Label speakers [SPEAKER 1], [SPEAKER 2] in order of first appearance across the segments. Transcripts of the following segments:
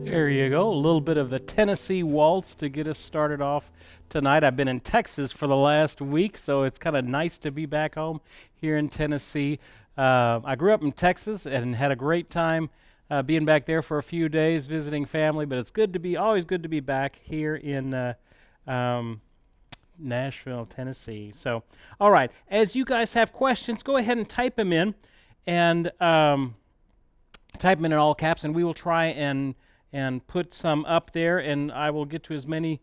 [SPEAKER 1] There you go, a little bit of the Tennessee Waltz to get us started off tonight. I've been in Texas for the last week, so it's kind of nice to be back home here in Tennessee. I grew up in Texas and had a great time being back there for a few days, visiting family, but it's always good to be back here in Nashville, Tennessee. So, all right, as you guys have questions, go ahead and type them in, and type them in all caps, and we will try and put some up there, and I will get to as many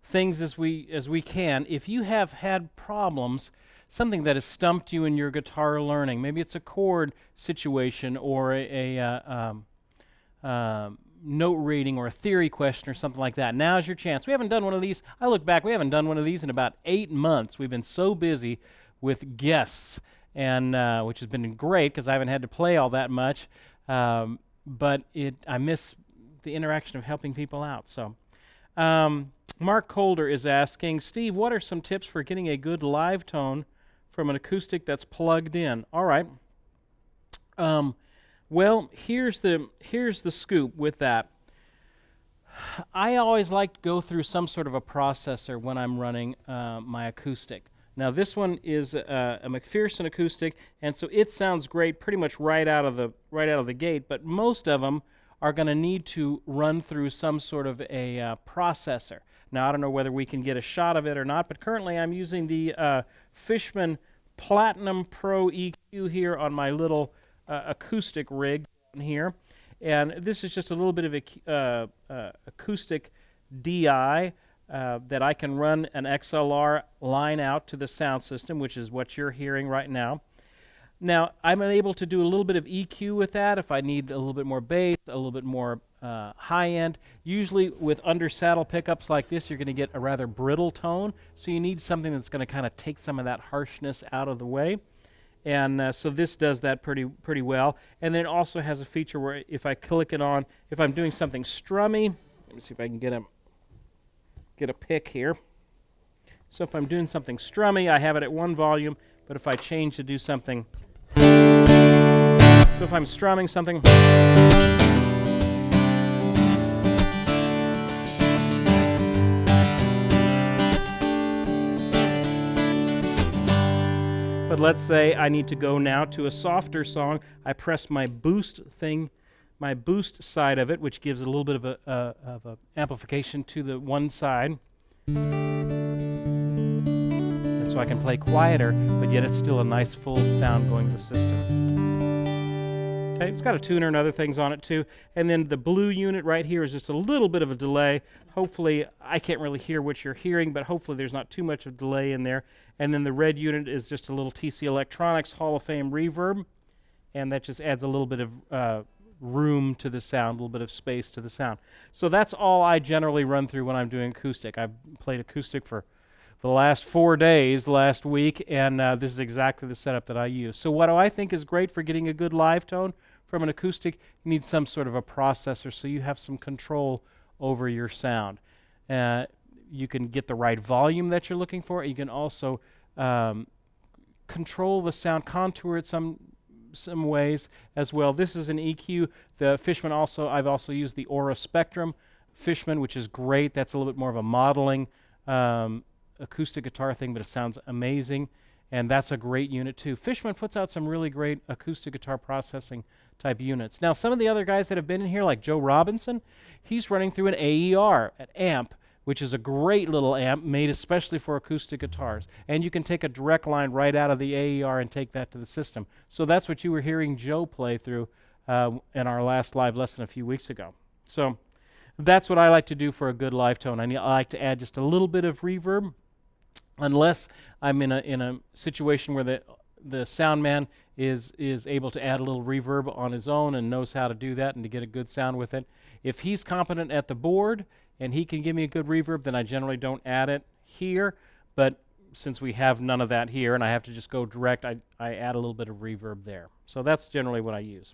[SPEAKER 1] things as we can. If you have had problems, something that has stumped you in your guitar learning, maybe it's a chord situation or a note reading or a theory question or something like that, now's your chance. We haven't done one of these. I look back, we haven't done one of these in about 8 months. We've been so busy with guests, and which has been great because I haven't had to play all that much, but I miss the interaction of helping people out. So Mark Colder is asking, Steve, what are some tips for getting a good live tone from an acoustic that's plugged in? All right. Well, here's the scoop with that. I always like to go through some sort of a processor when I'm running my acoustic. Now this one is a McPherson acoustic, and so it sounds great pretty much right out of the gate. But most of them are going to need to run through some sort of a processor. Now I don't know whether we can get a shot of it or not, but currently I'm using the Fishman Platinum Pro EQ here on my little acoustic rig here, and this is just a little bit of acoustic DI that I can run an XLR line out to the sound system, which is what you're hearing right now. Now I'm able to do a little bit of EQ with that if I need a little bit more bass, a little bit more high end. Usually with under saddle pickups like this, you're going to get a rather brittle tone, so you need something that's going to kind of take some of that harshness out of the way. And so this does that pretty well. And then it also has a feature where if I click it on, if I'm doing something strummy, let me see if I can get a pick here. So if I'm doing something strummy, I have it at one volume, but if I change to do something, so if I'm strumming something, but let's say I need to go now to a softer song. I press my boost side of it, which gives a little bit of a amplification to the one side. And so I can play quieter, but yet it's still a nice full sound going to the system. Okay, it's got a tuner and other things on it too. And then the blue unit right here is just a little bit of a delay. Hopefully, I can't really hear what you're hearing, but hopefully there's not too much of a delay in there. And then the red unit is just a little TC Electronics Hall of Fame reverb, and that just adds a little bit of room to the sound, a little bit of space to the sound. So that's all I generally run through when I'm doing acoustic. I've played acoustic for the last 4 days last week, and this is exactly the setup that I use. So what do I think is great for getting a good live tone from an acoustic? You need some sort of a processor so you have some control over your sound. You can get the right volume that you're looking for. You can also control the sound, contour it some ways as well. This is an EQ. The Fishman I've also used the Aura Spectrum Fishman, which is great. That's a little bit more of a modeling acoustic guitar thing, but it sounds amazing, and that's a great unit too. Fishman puts out some really great acoustic guitar processing type units. Now, some of the other guys that have been in here, like Joe Robinson, he's running through an AER, an amp, which is a great little amp made especially for acoustic guitars. And you can take a direct line right out of the AER and take that to the system. So that's what you were hearing Joe play through in our last live lesson a few weeks ago. So that's what I like to do for a good live tone. I like to add just a little bit of reverb, unless I'm in a situation where the sound man is able to add a little reverb on his own and knows how to do that and to get a good sound with it. If he's competent at the board and he can give me a good reverb, then I generally don't add it here. But since we have none of that here and I have to just go direct, I add a little bit of reverb there. So that's generally what I use.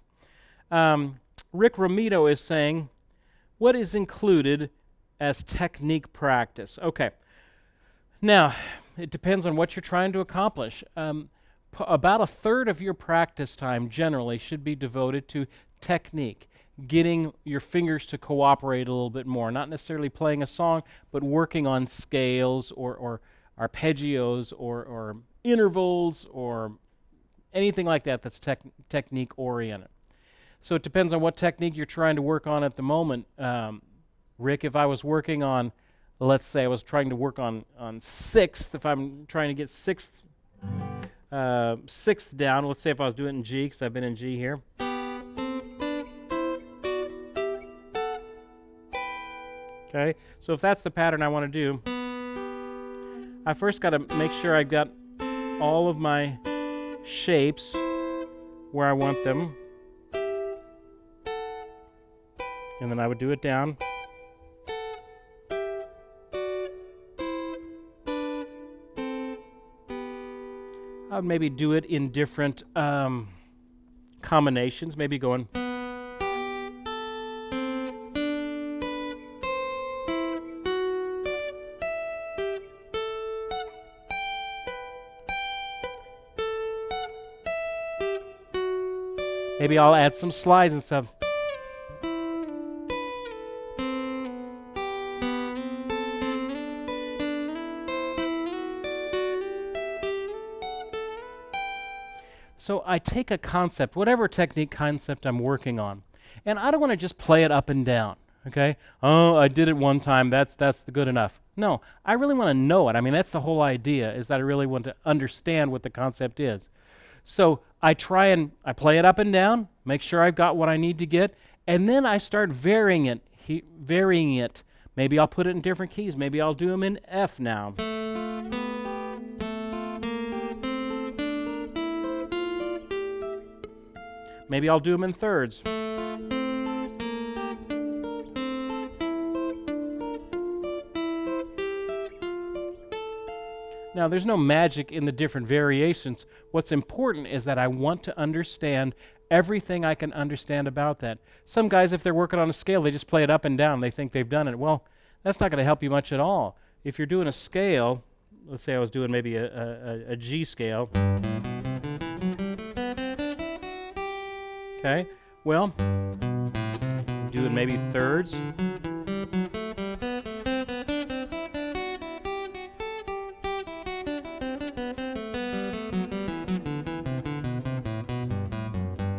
[SPEAKER 1] Rick Ramito is saying, what is included as technique practice? Okay. Now, it depends on what you're trying to accomplish. About a third of your practice time generally should be devoted to technique, getting your fingers to cooperate a little bit more, not necessarily playing a song, but working on scales or arpeggios or intervals or anything like that that's technique oriented. So it depends on what technique you're trying to work on at the moment. Rick, if I was working on, let's say I was trying to work on sixth, if I'm trying to get sixth down, let's say if I was doing it in G, because I've been in G here. Okay, so if that's the pattern I want to do, I first got to make sure I've got all of my shapes where I want them. And then I would do it down. I would maybe do it in different combinations, maybe going. Maybe I'll add some slides and stuff. So I take a concept, whatever technique concept I'm working on, and I don't want to just play it up and down, okay? Oh, I did it one time, that's good enough. No, I really want to know it. I mean, that's the whole idea, is that I really want to understand what the concept is. So I play it up and down, make sure I've got what I need to get, and then I start varying it. Maybe I'll put it in different keys. Maybe I'll do them in F now. Maybe I'll do them in thirds. Now, there's no magic in the different variations. What's important is that I want to understand everything I can understand about that. Some guys, if they're working on a scale, they just play it up and down. They think they've done it. Well, that's not going to help you much at all. If you're doing a scale, let's say I was doing maybe a G scale. Okay, well, doing maybe thirds.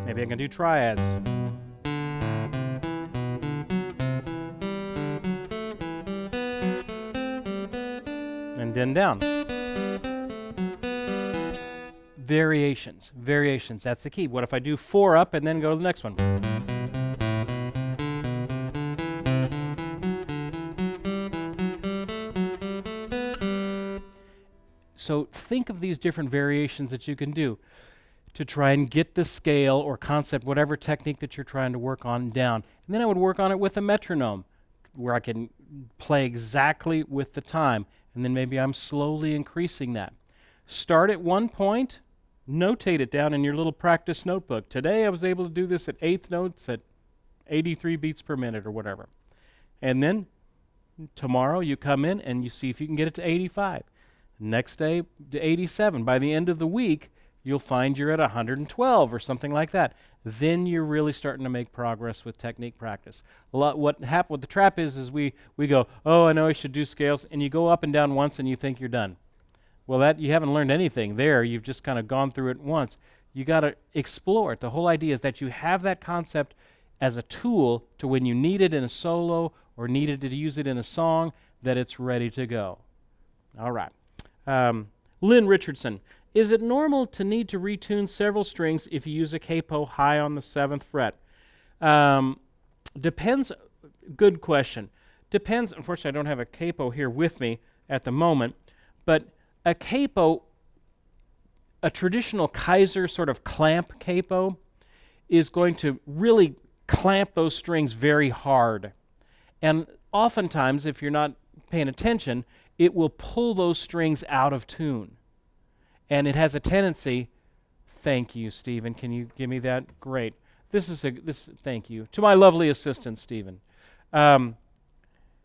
[SPEAKER 1] Maybe I can do triads. And then down. Variations, that's the key. What if I do 4 up and then go to the next one? So think of these different variations that you can do. to try and get the scale or concept, whatever technique that you're trying to work on, down. And then I would work on it with a metronome, where I can play exactly with the time. And then maybe I'm slowly increasing that. Start at one point, notate it down in your little practice notebook. Today I was able to do this at eighth notes at 83 beats per minute or whatever. And then tomorrow you come in and you see if you can get it to 85. Next day to 87. By the end of the week, you'll find you're at 112 or something like that. Then you're really starting to make progress with technique practice. What the trap is we go, oh, I know I should do scales, and you go up and down once and you think you're done. Well, you haven't learned anything there. You've just kind of gone through it once. You got to explore it. The whole idea is that you have that concept as a tool to when you need it in a solo or needed to use it in a song, that it's ready to go. All right. Lynn Richardson. Is it normal to need to retune several strings if you use a capo high on the 7th fret? Depends. Good question. Depends. Unfortunately, I don't have a capo here with me at the moment, but a capo, a traditional Kaiser sort of clamp capo, is going to really clamp those strings very hard. And oftentimes, if you're not paying attention, it will pull those strings out of tune. And it has a tendency, thank you, Stephen. Can you give me that? Great. Thank you. To my lovely assistant, Stephen.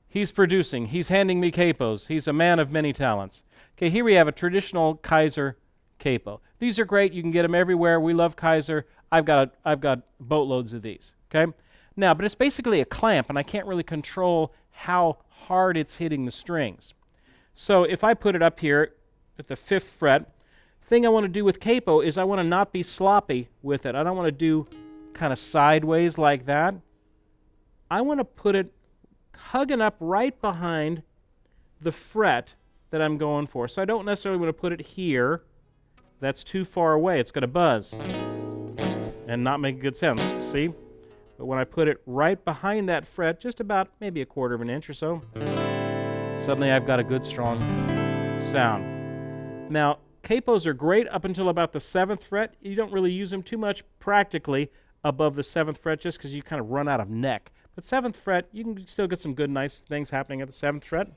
[SPEAKER 1] He's producing. He's handing me capos. He's a man of many talents. Okay, here we have a traditional Kaiser capo. These are great. You can get them everywhere. We love Kaiser. I've got boatloads of these. Okay? Now, but it's basically a clamp, and I can't really control how hard it's hitting the strings. So if I put it up here at the 5th fret, thing I want to do with capo is I want to not be sloppy with it. I don't want to do kind of sideways like that. I want to put it hugging up right behind the fret that I'm going for. So I don't necessarily want to put it here. That's too far away. It's going to buzz and not make good sound. See? But when I put it right behind that fret, just about maybe a 1/4 of an inch or so, suddenly I've got a good strong sound. Now, capos are great up until about the 7th fret. You don't really use them too much practically above the 7th fret just because you kind of run out of neck. But 7th fret, you can still get some good, nice things happening at the 7th fret.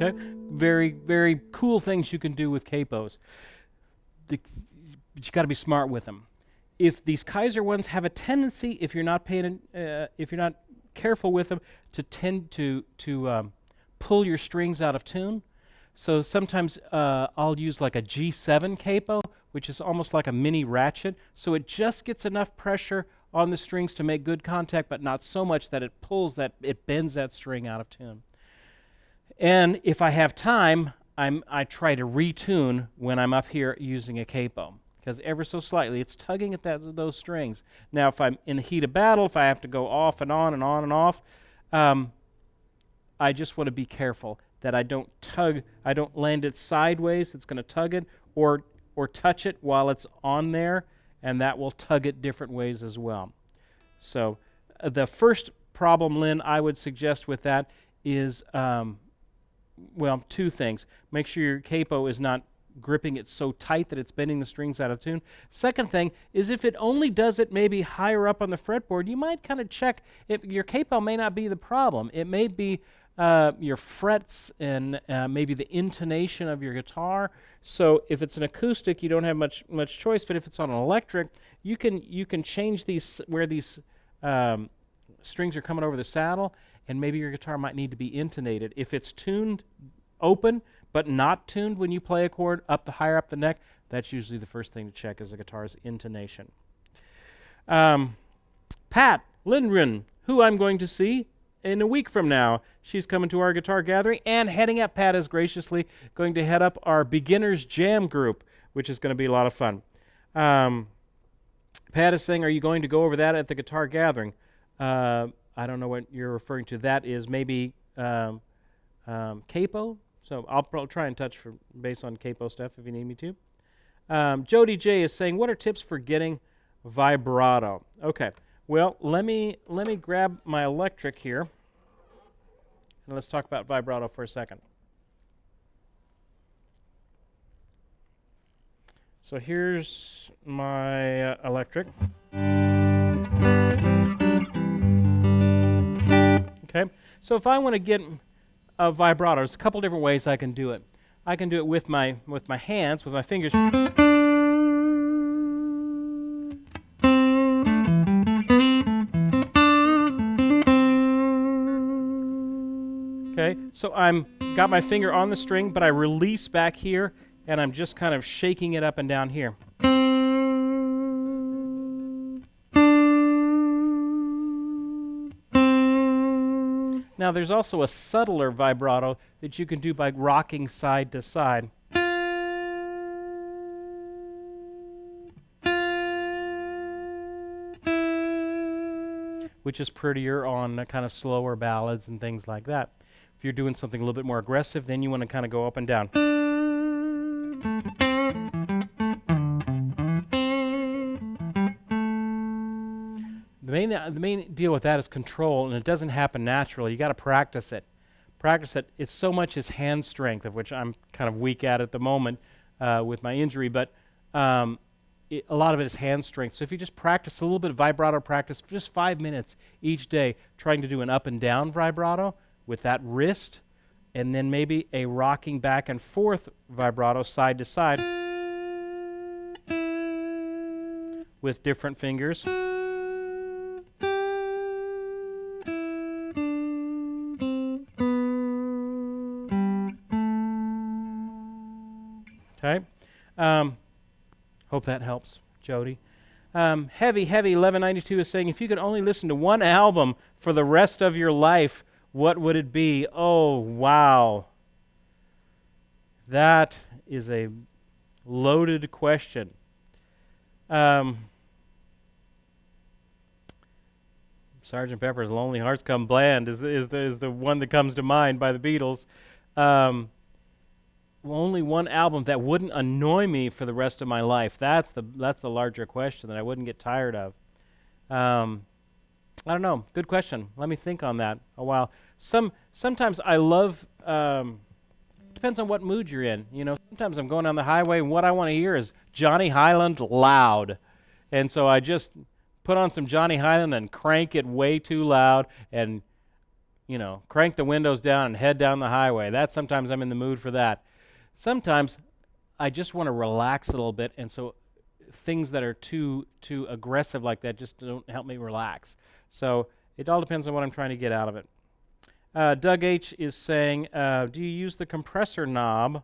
[SPEAKER 1] Okay, very, very cool things you can do with capos. But you got to be smart with them. If these Kaiser ones have a tendency, if you're not careful with them, to tend to pull your strings out of tune. So sometimes I'll use like a G7 capo, which is almost like a mini ratchet. So it just gets enough pressure on the strings to make good contact, but not so much that it bends that string out of tune. And if I have time, I try to retune when I'm up here using a capo, because ever so slightly it's tugging at those strings. Now, if I'm in the heat of battle, if I have to go off and on and on and off, I just want to be careful that I don't land it sideways. It's going to tug it, or touch it while it's on there, and that will tug it different ways as well. So the first problem, Lynn, I would suggest with that is well, two things. Make sure your capo is not gripping it so tight that it's bending the strings out of tune. Second thing is, if it only does it maybe higher up on the fretboard, you might kind of check if your capo may not be the problem. It may be your frets and maybe the intonation of your guitar. So if it's an acoustic, you don't have much choice. But if it's on an electric, you can change these where these strings are coming over the saddle, and maybe your guitar might need to be intonated. If it's tuned open but not tuned when you play a chord higher up the neck, that's usually the first thing to check is the guitar's intonation. Pat Lindgren, who I'm going to see in a week from now. She's coming to our guitar gathering, and heading up, Pat is graciously going to head up our beginners jam group, which is going to be a lot of fun. Pat is saying, are you going to go over that at the guitar gathering? I don't know what you're referring to. That is maybe Capo. So I'll try and touch based on Capo stuff if you need me to. Jody J is saying, what are tips for getting vibrato? Okay. Well, let me grab my electric here, and let's talk about vibrato for a second. So here's my electric. Okay. So if I want to get a vibrato, there's a couple different ways I can do it. I can do it with my hands, with my fingers. Okay, so I'm got my finger on the string, but I release back here, and I'm just kind of shaking it up and down here. Now there's also a subtler vibrato that you can do by rocking side to side. Which is prettier on kind of slower ballads and things like that. If you're doing something a little bit more aggressive, then you want to kind of go up and down. The main deal with that is control, and it doesn't happen naturally. You got to practice it. Practice it. It's so much as hand strength, of which I'm kind of weak at the moment with my injury, but a lot of it is hand strength. So if you just practice a little bit of vibrato practice, just 5 minutes each day, trying to do an up and down vibrato with that wrist, and then maybe a rocking back and forth vibrato side to side with different fingers. Okay. Hope that helps, Jody. Heavy 1192 is saying, if you could only listen to one album for the rest of your life, what would it be? Oh, wow. That is a loaded question. Sgt. Pepper's Lonely Hearts Come Bland is the one that comes to mind by the Beatles. Only one album that wouldn't annoy me for the rest of my life. That's the larger question that I wouldn't get tired of. I don't know. Good question. Let me think on that a while. Sometimes I love. Depends on what mood you're in. You know, sometimes I'm going down the highway and what I want to hear is Johnny Highland loud, and so I just put on some Johnny Highland and crank it way too loud and crank the windows down and head down the highway. Sometimes I'm in the mood for that. Sometimes I just want to relax a little bit, and so things that are too aggressive like that just don't help me relax. So it all depends on what I'm trying to get out of it. Doug H. is saying, do you use the compressor knob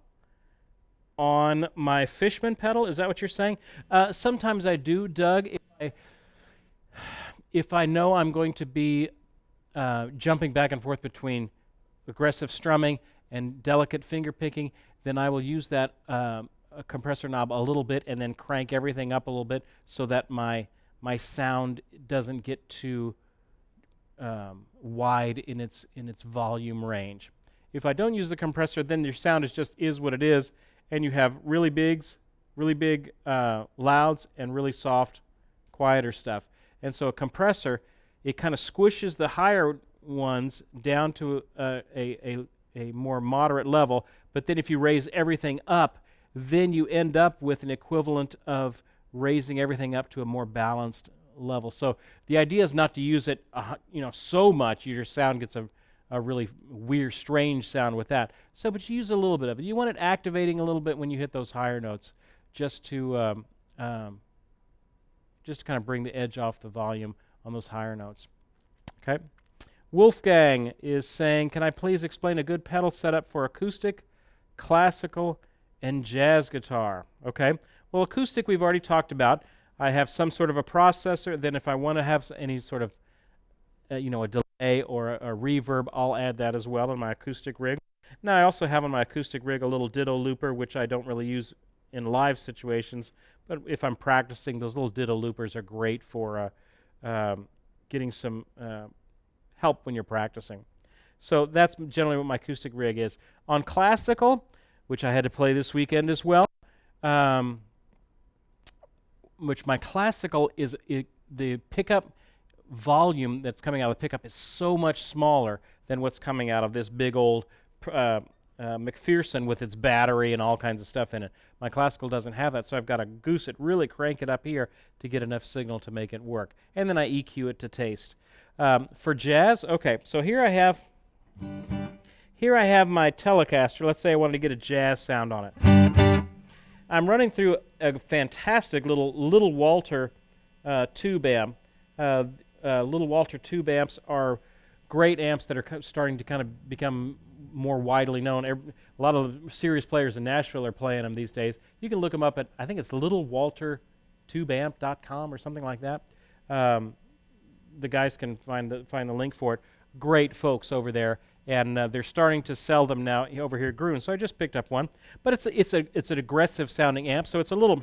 [SPEAKER 1] on my Fishman pedal? Is that what you're saying? Sometimes I do, Doug. If I know I'm going to be jumping back and forth between aggressive strumming and delicate finger picking, then I will use that compressor knob a little bit and then crank everything up a little bit so that my sound doesn't get too wide in its volume range. If I don't use the compressor, then your sound is what it is, and you have really big louds and really soft, quieter stuff. And so a compressor, it kind of squishes the higher ones down to a more moderate level, but then if you raise everything up, then you end up with an equivalent of raising everything up to a more balanced level. So the idea is not to use it so much your sound gets a really weird, strange sound with that. So, but you use a little bit of it. You want it activating a little bit when you hit those higher notes, just to kind of bring the edge off the volume on those higher notes. Okay. Wolfgang is saying, can I please explain a good pedal setup for acoustic, classical, and jazz guitar? Okay. Well, acoustic we've already talked about. I have some sort of a processor. Then if I want to have any sort of, a delay or a reverb, I'll add that as well in my acoustic rig. Now I also have on my acoustic rig a little ditto looper, which I don't really use in live situations, but if I'm practicing, those little ditto loopers are great for getting some help when you're practicing. So that's generally what my acoustic rig is. On classical, which I had to play this weekend as well, which my classical is the pickup volume that's coming out of the pickup is so much smaller than what's coming out of this big old McPherson with its battery and all kinds of stuff in it. My classical doesn't have that, so I've got to goose it, really crank it up here to get enough signal to make it work. And then I EQ it to taste. For jazz, okay, so here I have my Telecaster. Let's say I wanted to get a jazz sound on it. I'm running through a fantastic little Walter tube amp. Little Walter tube amps are great amps that are starting to kind of become more widely known. A lot of serious players in Nashville are playing them these days. You can look them up at, I think it's littlewaltertubeamp.com or something like that. The guys can find the link for it. Great folks over there, and they're starting to sell them now over here at Gruen. So I just picked up one, but it's an aggressive sounding amp, so it's a little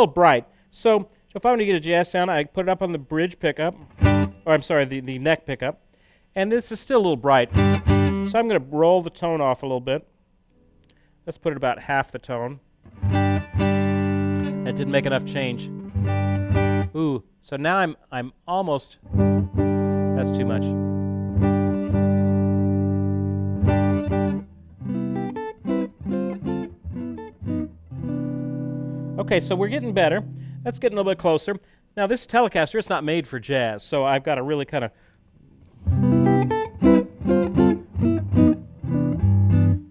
[SPEAKER 1] bright. So if I want to get a jazz sound, I put it up on the bridge pickup, or I'm sorry, the neck pickup, and this is still a little bright. So I'm going to roll the tone off a little bit. Let's put it about half the tone. That didn't make enough change. Ooh, so now I'm almost. That's too much. Okay, so we're getting better. Let's get a little bit closer. Now this Telecaster, it's not made for jazz, so I've got to really kind of.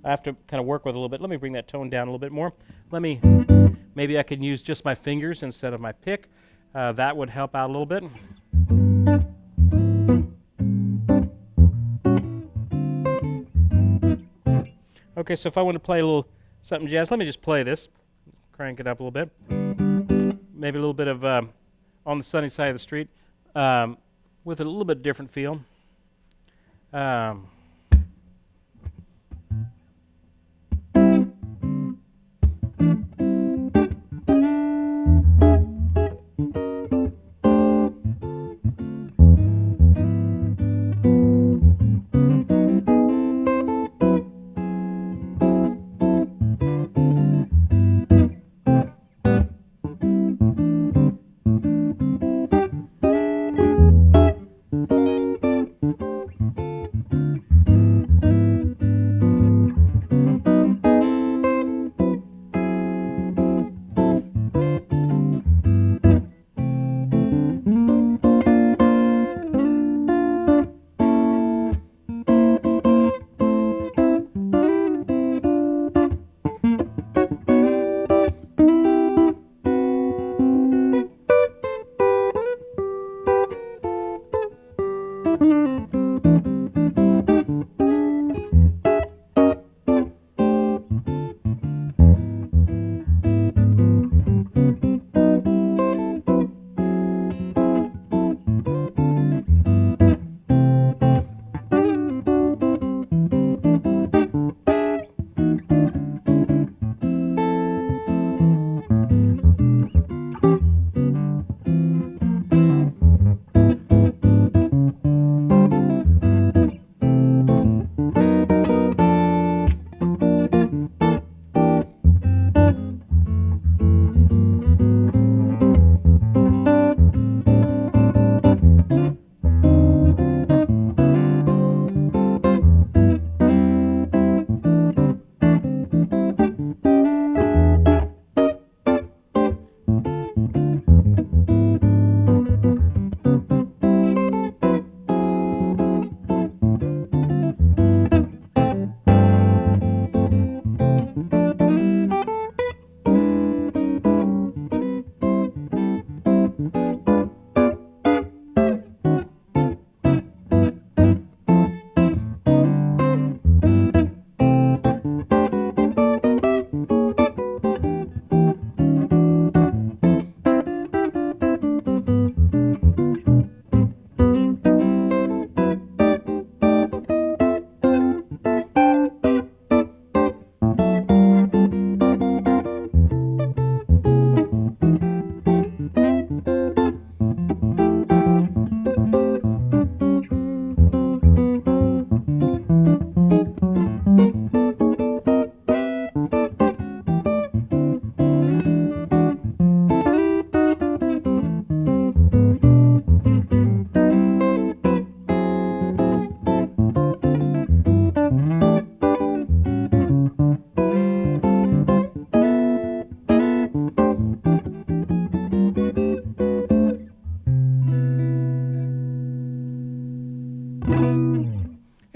[SPEAKER 1] I have to kind of work with it a little bit. Let me bring that tone down a little bit more. Maybe I can use just my fingers instead of my pick. That would help out a little bit. Okay, so if I want to play a little something jazz, let me just play this. Crank it up a little bit. Maybe a little bit of On the Sunny Side of the Street with a little bit different feel.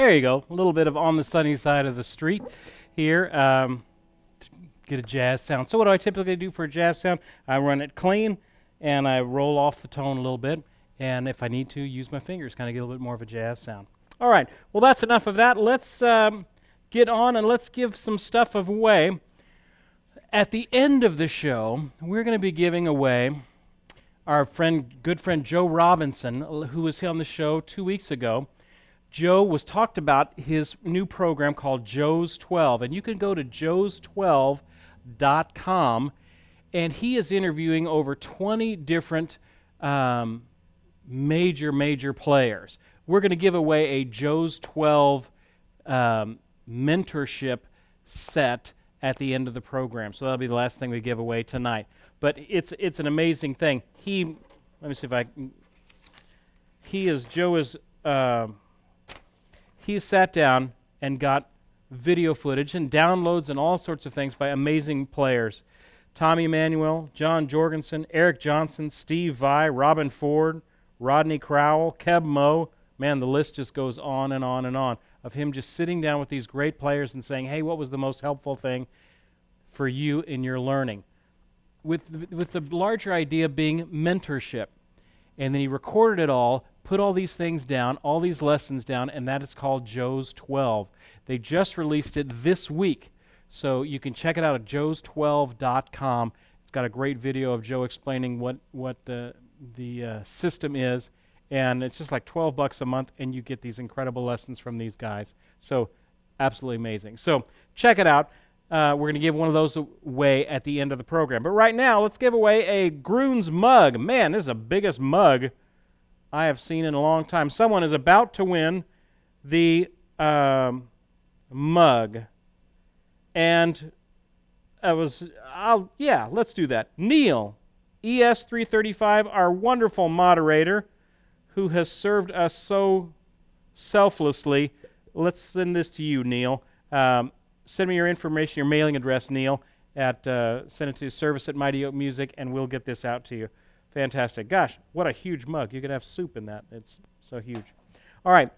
[SPEAKER 1] There you go. A little bit of on the sunny side of the street here. Get a jazz sound. So what do I typically do for a jazz sound? I run it clean, and I roll off the tone a little bit. And if I need to, use my fingers, kind of get a little bit more of a jazz sound. All right. Well, that's enough of that. Let's get on and let's give some stuff away. At the end of the show, we're going to be giving away our good friend Joe Robinson, who was here on the show 2 weeks ago. Joe was talked about his new program called Joe's 12, and you can go to joes12.com, and he is interviewing over 20 different major players. We're going to give away a Joe's 12 mentorship set at the end of the program, so that'll be the last thing we give away tonight. But it's an amazing thing. Let me see if I can. He sat down and got video footage and downloads and all sorts of things by amazing players. Tommy Emmanuel, John Jorgensen, Eric Johnson, Steve Vai, Robin Ford, Rodney Crowell, Keb Mo. Man, the list just goes on and on and on of him just sitting down with these great players and saying, hey, what was the most helpful thing for you in your learning? With the larger idea being mentorship. And then he recorded it all, put all these things down, all these lessons down, and that is called Joe's 12. They just released it this week, so you can check it out at joes12.com. It's got a great video of Joe explaining what the system is, and it's just like $12 a month, and you get these incredible lessons from these guys. So absolutely amazing. So check it out. We're going to give one of those away at the end of the program. But right now, let's give away a Groons mug. Man, this is the biggest mug I have seen in a long time. Someone is about to win the mug. And let's do that. Neil, ES335, our wonderful moderator, who has served us so selflessly. Let's send this to you, Neil. Send me your information, your mailing address, Neil, send it to service at Mighty Oak Music, and we'll get this out to you. Fantastic. Gosh, what a huge mug. You could have soup in that. It's so huge. All right,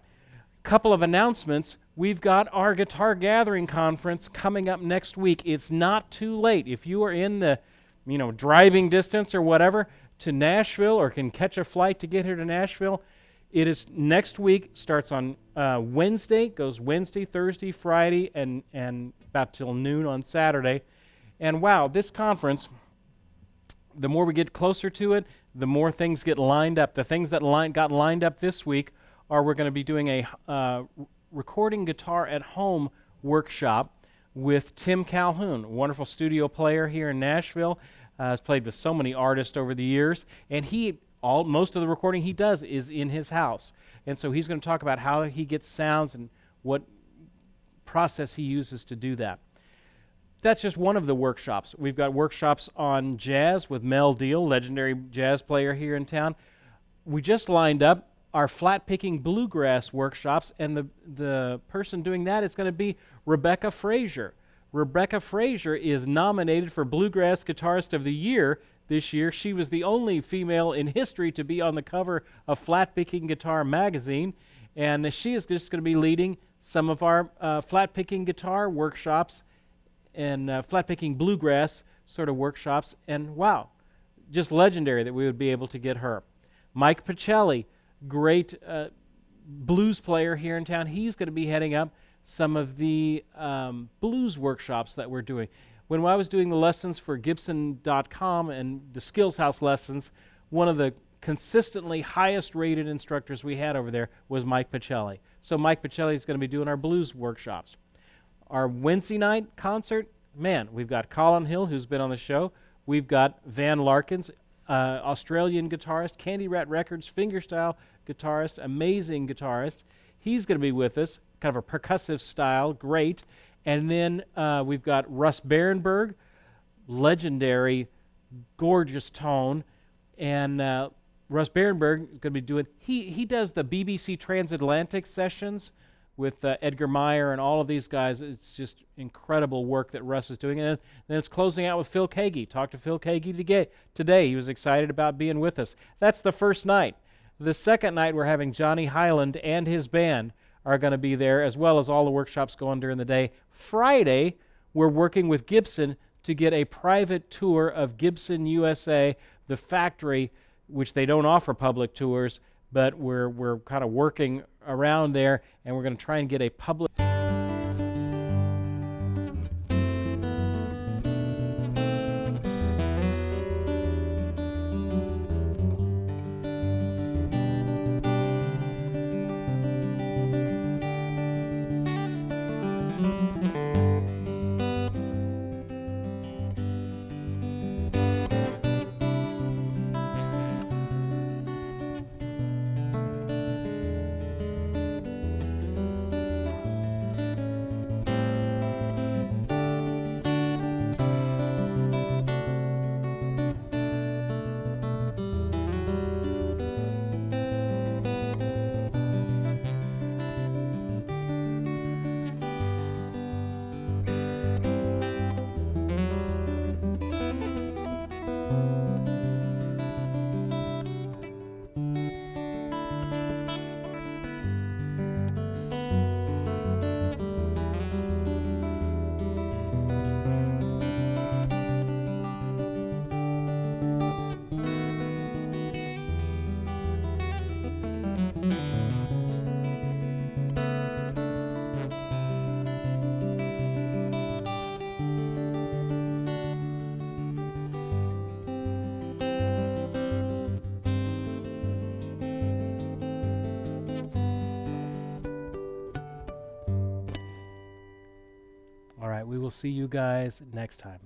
[SPEAKER 1] couple of announcements. We've got our Guitar Gathering Conference coming up next week. It's not too late. If you are in the driving distance or whatever to Nashville or can catch a flight to get here to Nashville, it is next week, starts on Wednesday, goes Wednesday, Thursday, Friday, and about till noon on Saturday. And wow, this conference, the more we get closer to it, the more things get lined up. The things that got lined up this week are we're going to be doing a recording guitar at home workshop with Tim Calhoun, a wonderful studio player here in Nashville. Has played with so many artists over the years, and most of the recording he does is in his house. And so he's going to talk about how he gets sounds and what process he uses to do that. That's just one of the workshops. We've got workshops on jazz with Mel Deal, legendary jazz player here in town. We just lined up our flat-picking bluegrass workshops, and the person doing that is going to be Rebecca Frazier. Rebecca Frazier is nominated for Bluegrass Guitarist of the Year this year. She was the only female in history to be on the cover of Flat Picking Guitar magazine, and she is just going to be leading some of our flat picking guitar workshops and flat picking bluegrass sort of workshops. And wow, just legendary that we would be able to get her. Mike Pacelli, great blues player here in town. He's going to be heading up some of the blues workshops that we're doing. When I was doing the lessons for Gibson.com and the Skills House lessons, one of the consistently highest rated instructors we had over there was Mike Pacelli. So Mike Pacelli is going to be doing our blues workshops. Our Wednesday night concert, man, we've got Colin Hill, who's been on the show. We've got Van Larkins, Australian guitarist, Candy Rat Records, fingerstyle guitarist, amazing guitarist. He's going to be with us, kind of a percussive style, great. And then we've got Russ Barenberg, legendary, gorgeous tone. And Russ Barenberg is going to be doing, he does the BBC Transatlantic sessions with Edgar Meyer and all of these guys. It's just incredible work that Russ is doing. And then it's closing out with Phil Kagi. Talked to Phil Kagi today. He was excited about being with us. That's the first night. The second night, we're having Johnny Hyland and his band are going to be there, as well as all the workshops going during the day. Friday, we're working with Gibson to get a private tour of Gibson USA, the factory, which they don't offer public tours, but we're kind of working around there, and we're going to try and get a public. All right, we will see you guys next time.